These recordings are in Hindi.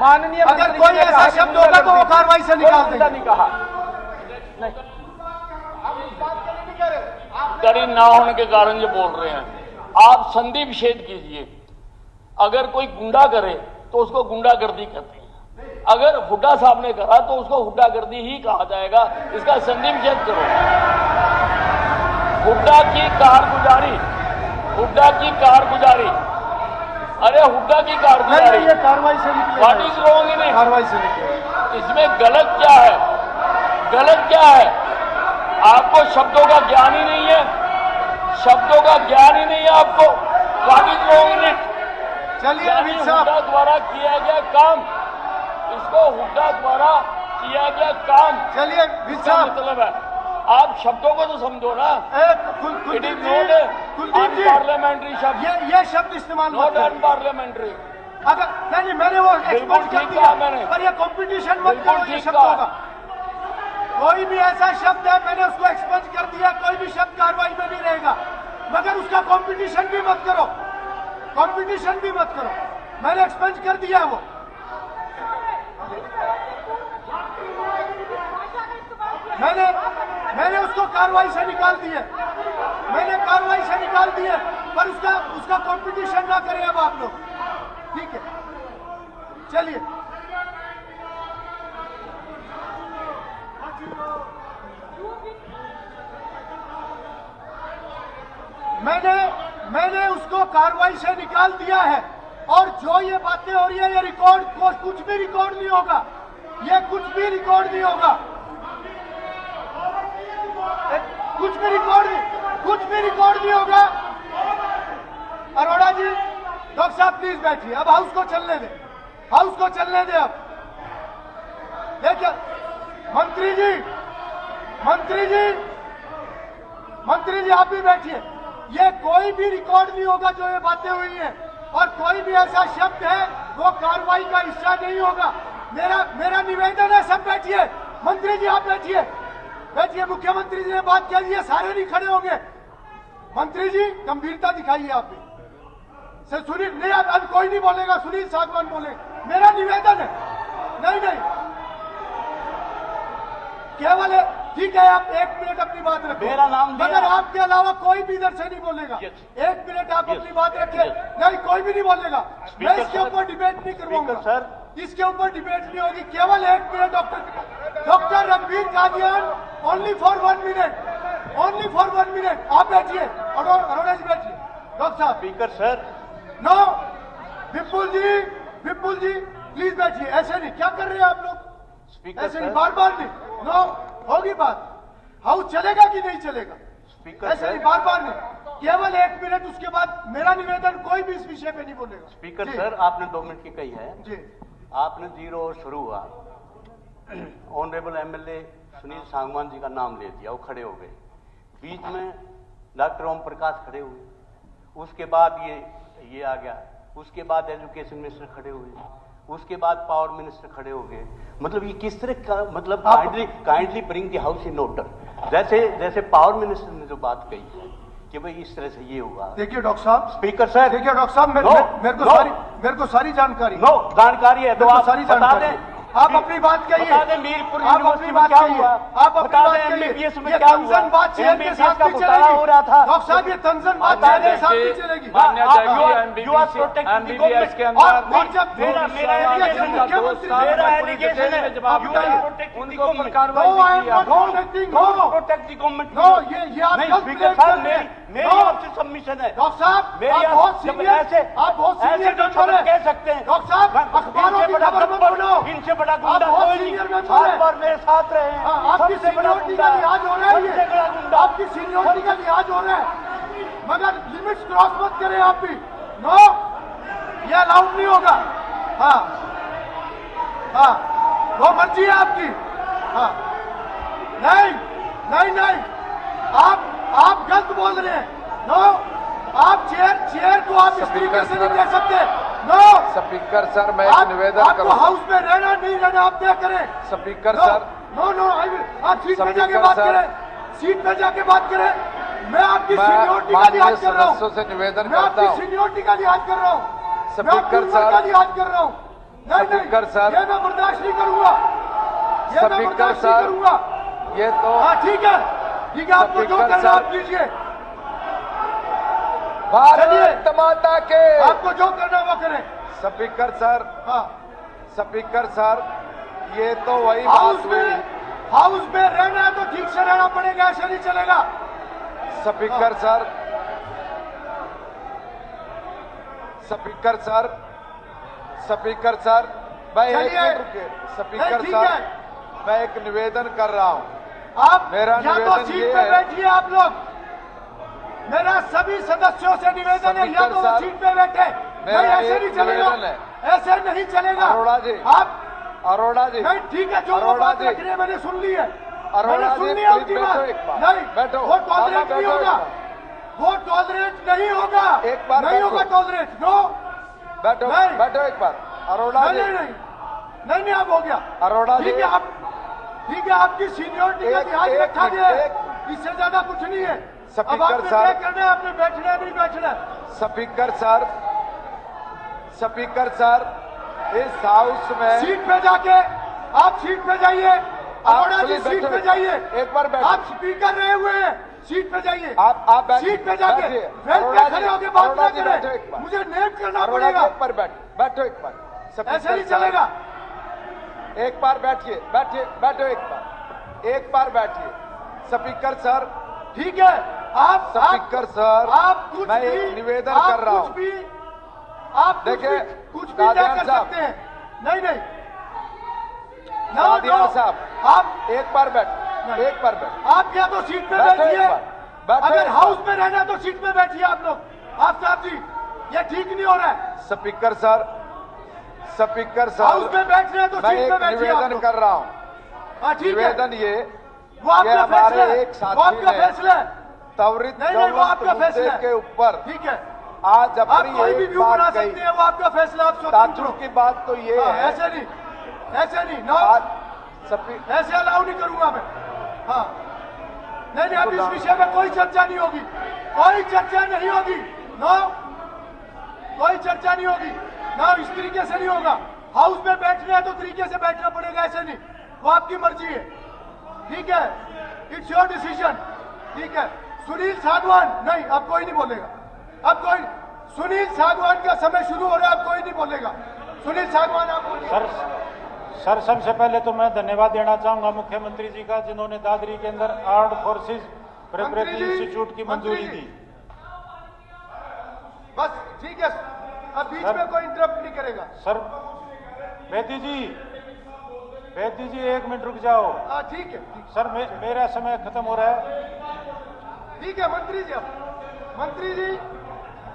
माननीय अगर कोई ऐसा शब्द होगा तो वो कार्रवाई से निकाल देंगे। नहीं कहा नहीं, दरी ना होने के कारण ये बोल रहे हैं। आप संधि विच्छेद कीजिए। अगर कोई गुंडा करे तो उसको गुंडागर्दी कहते हैं, अगर हुड्डा साहब ने करा तो उसको हुड्डागर्दी ही कहा जाएगा। इसका संधि विच्छेद करो। हुड्डा की कारगुजारी, हुड्डा की कारगुजारी, अरे हुड्डा की कारगुजारी, ये कार्रवाई से निकले। What is wrong in it? कार्रवाई से निकले। इसमें गलत क्या है? गलत क्या है? आपको शब्दों का ज्ञान ही नहीं है, शब्दों का ज्ञान ही नहीं है आपको। What is wrong in it? चलिए यानी अमित साहब, हुड्डा द्वारा किया गया काम, इसको हुड्डा द्वारा किया गया काम, चलिए अमित इसका साहब, मतलब है। आप शब्दों को तो समझो ना। It is not Kuldeep ji, unparliamentary शब्द, ये शब्द इस्तेमाल मत नॉट करें। अनपार्लियामेंट्री। अगर नहीं, मैंने वो एक्सपोज कर ठीक दिया, कहा मैंने। पर ये कंपटीशन मत बिल्कुल करो ये ठीक शब्दों कहा। का। कोई भी ऐसा शब्द है, मैंने उसको एक्सपोज कर दिया, कोई भी शब्द कार्रवाई में नहीं रहेगा, मगर उसका कंपटीशन भी मत करो, कंपटीशन भी मत करो। मैंने एक्सपोज कर दिया वो। मैंने उसको कार्रवाई से निकाल दिए, मैंने कार्रवाई से निकाल दिए, पर उसका कंपटीशन ना करें अब आप लोग। ठीक है, चलिए। मैंने उसको कार्रवाई से निकाल दिया है, और जो ये बातें हो रही है, ये रिकॉर्ड कुछ भी रिकॉर्ड नहीं होगा, ये कुछ भी रिकॉर्ड नहीं होगा, कुछ भी रिकॉर्ड नहीं होगा। अरोड़ा जी, डॉक्टर साहब प्लीज बैठिए, अब हाउस को चलने दें, हाउस को चलने दें। अब देखिए मंत्री जी आप भी बैठिए। ये कोई भी रिकॉर्ड नहीं होगा जो ये बातें हुई हैं, और कोई भी ऐसा शब्द है वो कार्रवाई का हिस्सा नहीं होगा। मेरा निवेदन है, सब बैठिए। मंत्री जी आप बैठिए, बैठिए। मुख्यमंत्री जी ने बात कह दी है, सारे नहीं खड़े होंगे। मंत्री जी गंभीरता दिखाइए आप भी। सुनील नहीं, अब कोई नहीं बोलेगा, सुनील सागवान बोलेगा। मेरा निवेदन है, नहीं केवल ठीक है, आप 1 मिनट अपनी बात रखें, मेरा नाम मगर आपके अलावा कोई भी इधर से नहीं बोलेगा। 1 मिनट आप अपनी बात रखें। नहीं, कोई भी नहीं बोलेगा। मैं इसके ऊपर डिबेट नहीं करवाऊंगा सर, इसके ऊपर डिबेट नहीं होगी। केवल 1 minute doctor Ranbir Kadian, only for 1 minute, only for 1 minute. आप बैठिए, अरोड़ा जी बैठिए। डॉक्टर साहब, speaker sir, no, Vipul ji please बैठिए। ऐसे नहीं, क्या कर रहे हैं आप लोग? स्पीकर ऐसे नहीं, बार नहीं। नो, होगी बात। हाउस चलेगा कि नहीं चलेगा? स्पीकर ऐसे नहीं, बार नहीं। केवल 1 मिनट, उसके बाद मेरा निवेदन, कोई भी इस विषय पे नहीं बोलेगा। स्पीकर सर, आपने 2 मिनट की कही है जी। आपने 0 और शुरू हुआ, ऑनरेबल एमएलए सुनील सांगवान जी का नाम ले दिया, वो खड़े हो गए। बीच में डॉक्टर ओम प्रकाश खड़े हुए, उसके बाद ये आ गया, उसके बाद एजुकेशन मिनिस्टर खड़े हुए, उसके बाद पावर मिनिस्टर खड़े हो गए। मतलब ये किस तरह का, मतलब kindly bring the house in order. जैसे पावर मिनिस्टर ने जो बात कही है कि भाई इस तरह से ये हुआ। देखिए डॉक्टर साहब, स्पीकर सर, देखिए डॉक्टर साहब, मेरे को सारी जानकारी, नो जानकारी है तो आप सारी बता जानकारी दें। आप अपनी बात कहिए। बता दें मीरपुर आप यूनिवर्सिटी अपनी में बात क्या कहिए। हुआ, आप अपनी बता बात दें कहिए। एमबीबीएस में ये क्या हुआ, तंजन बात चेयर के साथ का भी घोटाला चलेगी। हो रहा था। डॉक्टर साहब, ये तंजन बात चेयर के साथ भी चलेगी। मान्य जाएगी you are protecting the MBBS के government। अंदर और जब मेरा एलिगेशन है, जवाब you are दिया, protecting the उनको पर government। कार्रवाई No, I am की आप। not protecting, no। Protect the government. No, ये आप नहीं गलत स्पीकर ब्लेम साहब, कर रहे हैं। मेरी No। आपसे सबमिशन है। डॉक्टर साहब, मेरी आप बहुत सीनियर, आप बहुत सीनियर जो मेंबर हैं। कह सकते हैं। डॉक्टर साहब, अखबारों इनसे की बड़ा खबर मत गब्बर, बोलो। इनसे बड़ा आप गुंडा बहुत कोई सीनियर नहीं। मेंबर हैं। 7 बार मेरे साथ रहे हैं। आपकी सबसे बड़ा सीनियोरिटी का गुंडा, लिहाज हो रहा है, सबसे बड़ा गुंडा। आपकी सीनियोरिटी का लिहाज हो रहा है, मगर लिमिट्स क्रॉस मत करें आप भी। नो, ये अलाउड नहीं होगा। हाँ, वो मर्जी है आपकी। हाँ, नहीं, आप गलत बोल रहे हैं। नो, आप चेयर को आप इस तरीके से नहीं दे सकते। नो स्पीकर सर, मैं एक निवेदन आपको करूं। हाउस में रहना नहीं रहना आप तय करें। स्पीकर नो, सर, नो, आप सीट पे जाके स्पीकर बात सर। करें, सीट पे जाके बात करें। मैं आपकी मैं सीनियोरिटी का माननीय लिहाज कर रहा हूँ। सदस्यों से निवेदन मैं करता आपकी हूं। सीनियोरिटी का लिहाज कर रहा हूँ। मैं आपकी स्पीकर उम्र का साहब, लिहाज कर रहा हूँ। नहीं, स्पीकर सर, ये मैं बर्दाश्त नहीं करूंगा, ये मैं स्पीकर बर्दाश्त नहीं सर, करूंगा। ये तो हाँ ठीक है, ठीक है, आपको जो स्पीकर करना सर, आप कीजिए, भारत माता के। आपको जो करना वो करें। स्पीकर सर, हाँ, स्पीकर सर, ये तो वही हाउस बात हुई। में, हाउस में रहना है तो ठीक से रहना पड़ेगा, ऐसे नहीं चलेगा। Speaker sir, speaker sir, speaker sir, मैं एक चलिए। मिनट रुकिए। स्पीकर ठीक सर, है। मैं एक निवेदन कर रहा हूं। आप मेरा या तो निवेदन सीट ये पे है- बैठिए आप लोग, मेरा सभी सदस्यों से निवेदन है, या स्पीकर तो वो साहब, सीट पे बैठे। मेरा नहीं, ऐसे एक नहीं चलेगा, निवेदन ऐसे नहीं चलेगा। अरोड़ा जी, आप अरोड़ा जी, नहीं, ठीक है, जो वो अरोड़ा बात जी, रख रहे हैं मैंने सुन ली है, अरोड़ा मैंने जी, सुन लिया प्लीज उनकी बैठो बात। एक बार। नहीं, बैठो, वो मामा टॉलरेट नहीं बैठो होगा, एक वो टॉलरेट नहीं होगा, एक बार नहीं बैठो। होगा टॉलरेट। नो, बैठो, नहीं। बैठो एक बार। अरोड़ा नहीं जी, नहीं नहीं नहीं नहीं, अब हो गया। अरोड़ा ठीक जी, है, आप ठीक है, आपकी सीनियोरिटी का एक- लिहाज एक रखा मिनट, गया है, एक- इससे ज्यादा कुछ नहीं है। स्पीकर अब आपने साहब- तय करना है, आपने बैठना है नहीं बैठना है। स्पीकर सर, स्पीकर सर, इस हाउस में सीट पे जाके, आप सीट पे जाइए, अरोड़ा जी प्लीज सीट बैठो, पे जाइए। एक बार बैठो। आप स्पीकर रहे हुए हैं, सीट पे जाइए। आप बैठिए, सीट पे जाके बैठिए। बेंच अरोड़ा पे जी, खड़े होके बात अरोड़ा ना जी, बैठो एक करें, बार। मुझे नेम करना अरोड़ा जी, पड़ेगा, एक बार बैठो एक बार। स्पीकर ऐसे नहीं साहब, चलेगा। एक बार बैठिए, बैठो एक बार बैठिए। स्पीकर सर, ठीक है, आप स्पीकर सर, आप कुछ मैं भी, एक निवेदन आप कर रहा कुछ हूं। भी, आप देखिए, कुछ भी तय कादियान कर साहब, सकते हैं। नहीं नहीं, कादियान नो, साहब, आप एक बार बैठो, एक बार बैठो। आप या तो सीट पे बैठो बैठिए, एक बार, बैठो अगर एक हाउस बार। में रहना है तो सीट पे बैठिए आप लोग। आफ्ताब जी, ये ठीक नहीं हो रहा है। Speaker sir, speaker house sir, में बैठना है तो मैं सीट पे एक बैठिए आप निवेदन लोग। कर रहा हूं। हाँ ठीक है, निवेदन ये वो आपका ये हमारे फैसला है, एक वो साथी आपका ने फैसला है। त्वरित नहीं नहीं, वो ज्वलंत आपका मुद्दे फैसला है। के ऊपर ठीक है, आज आप अपनी कोई भी एक व्यू बना बात सकते कही। हैं, वो आपका फैसला, आप स्वतंत्र ताजुब हो। की बात तो ये हाँ, है, ऐसे नहीं, ऐसे नहीं, नो, आज ऐसे अलाउ नहीं करूंगा मैं। हाँ, नहीं नहीं, अब इस विषय में कोई चर्चा नहीं होगी, कोई चर्चा नहीं होगी। नो, कोई चर्चा नहीं होगी ना, इस तरीके से नहीं होगा। हाउस में बैठना है तो तरीके से बैठना पड़ेगा, ऐसे नहीं, वो आपकी मर्जी है। ठीक है, इट्स योर डिसीजन। ठीक है, सुनील सागवान, नहीं अब कोई नहीं बोलेगा, अब कोई, सुनील सागवान का समय शुरू हो रहा है, अब कोई नहीं बोलेगा। सुनील सागवान, आप बोलिए। सर सबसे पहले तो मैं धन्यवाद देना चाहूंगा मुख्यमंत्री जी का, जिन्होंने दादरी के अंदर आर्म्ड फोर्सेस प्रिपरेटरी मंत्री जी, इंस्टीट्यूट की मंत्री मंजूरी जी। दी। बस ठीक है, अब बीच सर- में कोई इंटरप्ट नहीं करेगा। सर बेदी जी 1 मिनट रुक जाओ। हाँ ठीक है, ठीक सर मेरा समय खत्म हो रहा है। ठीक है मंत्री जी, अब मंत्री जी,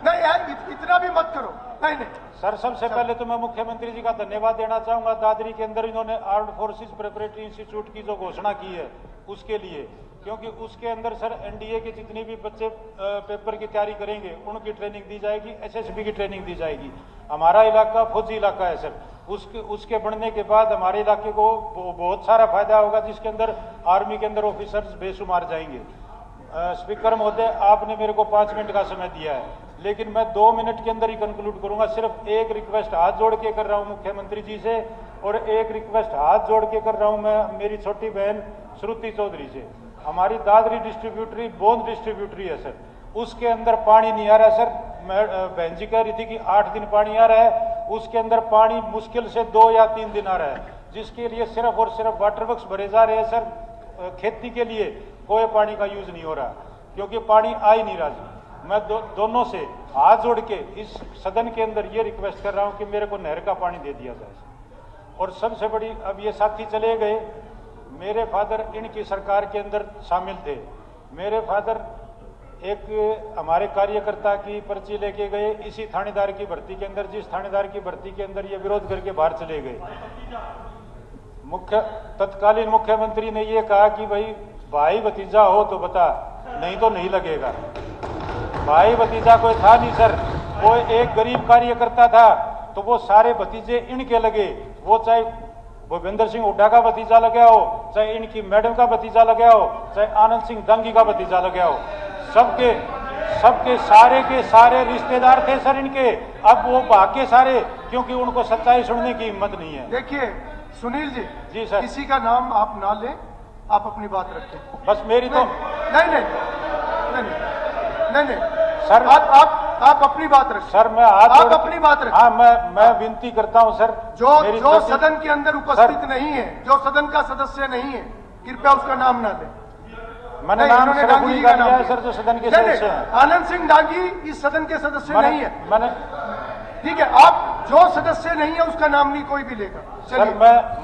नहीं यार इतना भी मत करो, नहीं नहीं। सर सबसे पहले तो मैं मुख्यमंत्री जी का धन्यवाद देना चाहूंगा, दादरी के अंदर इन्होंने आर्म्ड फोर्सेस प्रिपरेटरी इंस्टीट्यूट की जो घोषणा की है उसके लिए, क्योंकि उसके अंदर सर एनडीए के जितने भी बच्चे पेपर की तैयारी करेंगे उनकी ट्रेनिंग दी जाएगी, एसएसबी की ट्रेनिंग दी जाएगी। हमारा इलाका फौजी इलाका है सर, उसके बढ़ने के बाद हमारे इलाके को बहुत सारा फायदा होगा, जिसके अंदर आर्मी के अंदर ऑफिसर्स बेशुमार जाएंगे। स्पीकर महोदय, आपने मेरे को 5 मिनट का समय दिया है, लेकिन मैं 2 मिनट के अंदर ही कंक्लूड करूंगा। सिर्फ एक रिक्वेस्ट हाथ जोड़ के कर रहा हूं मुख्यमंत्री जी से, और एक रिक्वेस्ट हाथ जोड़ के कर रहा हूं मैं मेरी छोटी बहन श्रुति चौधरी से। हमारी दादरी डिस्ट्रीब्यूटरी बोंद डिस्ट्रीब्यूटरी है सर, उसके अंदर पानी नहीं आ रहा है सर। बहन जी कह रही थी कि 8 दिन पानी आ रहा है, उसके अंदर पानी मुश्किल से 2 या 3 दिन आ रहा है, जिसके लिए सिर्फ और सिर्फ वाटर वर्क्स भरे जा रहे हैं सर। खेती के लिए कोई पानी का यूज नहीं हो रहा, क्योंकि पानी आ ही नहीं रहा जी। मैं दोनों से हाथ जोड़ के इस सदन के अंदर ये रिक्वेस्ट कर रहा हूं कि मेरे को नहर का पानी दे दिया जाए। और सबसे बड़ी, अब ये साथी चले गए, मेरे फादर इनकी सरकार के अंदर शामिल थे। मेरे फादर एक हमारे कार्यकर्ता की पर्ची लेके गए इसी थानेदार की भर्ती के अंदर, जिस थानेदार की भर्ती के अंदर ये विरोध करके बाहर चले गए। तत्कालीन मुख्यमंत्री ने ये कहा कि भाई भतीजा हो तो बता, नहीं तो नहीं लगेगा। भाई भतीजा कोई था नहीं सर, वो एक गरीब कार्यकर्ता था, तो वो सारे भतीजे इनके लगे। वो चाहे भूपेंद्र सिंह हुड्डा का भतीजा लगा हो, चाहे इनकी मैडम का भतीजा लगा हो, चाहे आनंद सिंह दंगी का भतीजा लगा हो, सबके सारे के सारे रिश्तेदार थे सर इनके। अब वो भाग के सारे, क्योंकि उनको सच्चाई सुनने की हिम्मत नहीं है। देखिए सुनील जी, जी सर। किसी का नाम आप ना लें, आप अपनी बात रखें। बस मेरी तो नहीं नहीं नहीं नहीं नहीं सर, आप अपनी बात रखें सर मैं हाथ आप जोड़ के- अपनी बात रखें। हाँ, मैं विनती करता हूँ सर, मेरी जो छोटी- सदन के अंदर उपस्थित नहीं है, जो सदन का सदस्य नहीं है, कृपया उसका नाम ना लें। मैंने नहीं, नाम इन्होंने सिर्फ डांगी उन्हीं जी का का नाम लिया है लिया। सर जो सदन के नहीं, नहीं, सदस्य हैं। आनंद सिंह डांगी इस सदन के सदस्य नहीं है। मैंने ठीक है, आप जो सदस्य नहीं है उसका नाम नहीं कोई भी लेगा। सर चलिए,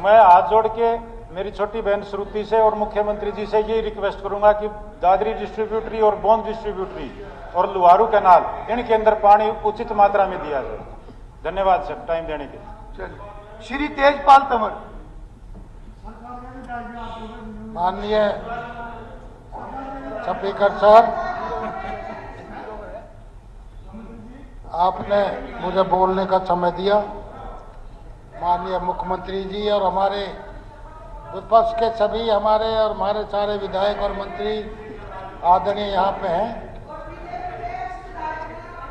मैं हाथ जोड़ के मेरी छोटी बहन श्रुति से और मुख्यमंत्री जी से यही रिक्वेस्ट करूंगा कि दादरी डिस्ट्रीब्यूटरी और बोंद डिस्ट्रीब्यूटरी और लुहारू कैनाल, इनके अंदर पानी उचित मात्रा में दिया जाए। धन्यवाद सर टाइम देने के लिए। चलिए। श्री तेजपाल तंवर। माननीय स्पीकर सर, आपने मुझे बोलने का समय दिया। माननीय मुख्यमंत्री जी और हमारे विपक्ष के सभी हमारे और हमारे सारे विधायक और मंत्री आदरणीय यहाँ पे हैं।